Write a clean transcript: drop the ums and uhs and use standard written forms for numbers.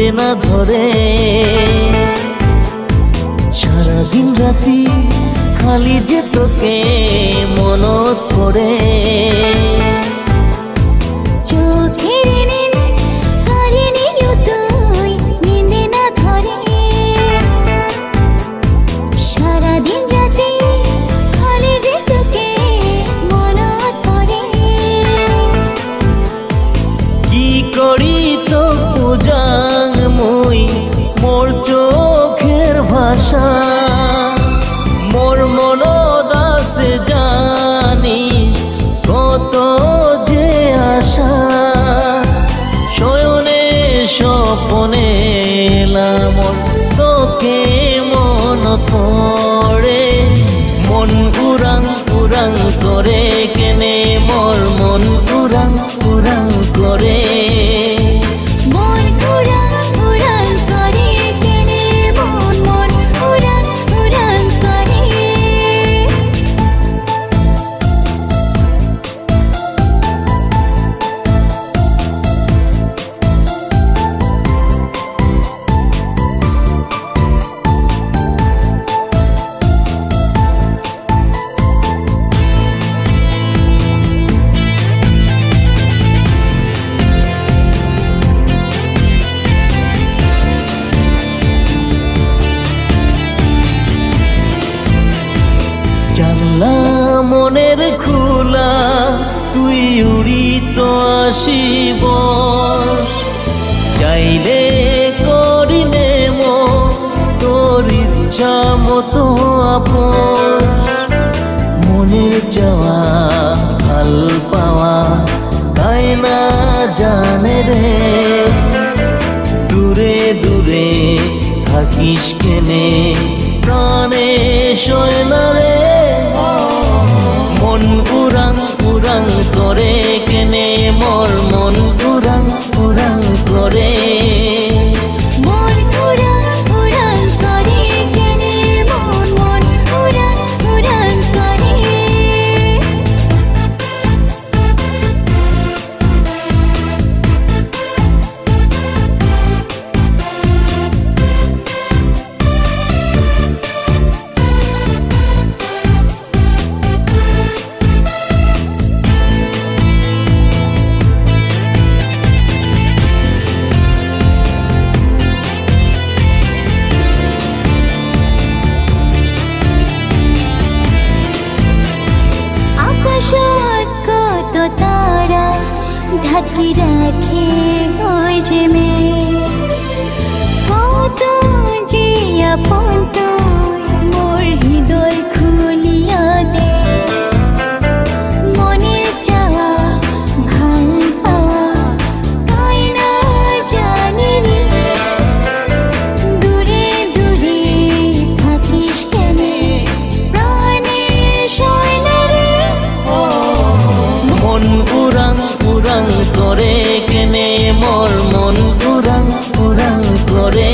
নিন্দে না ধরে। সারাদিন রাতি খালি যে তোকে মনত পড়ে। করি তো পূজাং মই মোর চোখের ভাষা, মোর মনত আছে জানি কত যে আশা। শয়নে স্বপনে মন তোকে মন পড়ে। মন উড়াং উড়াং করে কেনে মোর মন উড়াং উড়াং করে। জানলা মনের খোলা তুই উড়ি তো আসিব, চাইলে করিনে তোর ইচ্ছা মতো আপোষ। মনের চাওয়া ভাল পাওয়া তাই না জানে রে, দূরে দূরে থাকিস কেনে প্রাণে সয় না রে। মন উড়াং উড়াং করে কেনে মোর মন উড়াং উড়াং করে। কত তারা ঢাকি রাখে ওই যে কত যে আপন তুই মোর হৃদয় খুলিয়া দে। মনের চাওয়া ভাল পাওয়া তাই না জানি রে, দূরে দূরে থাকিস কেনে প্রাণে সয় না রে। মন উড়াং উড়াং করে কেনে মোর মন উড়াং উড়াং করে।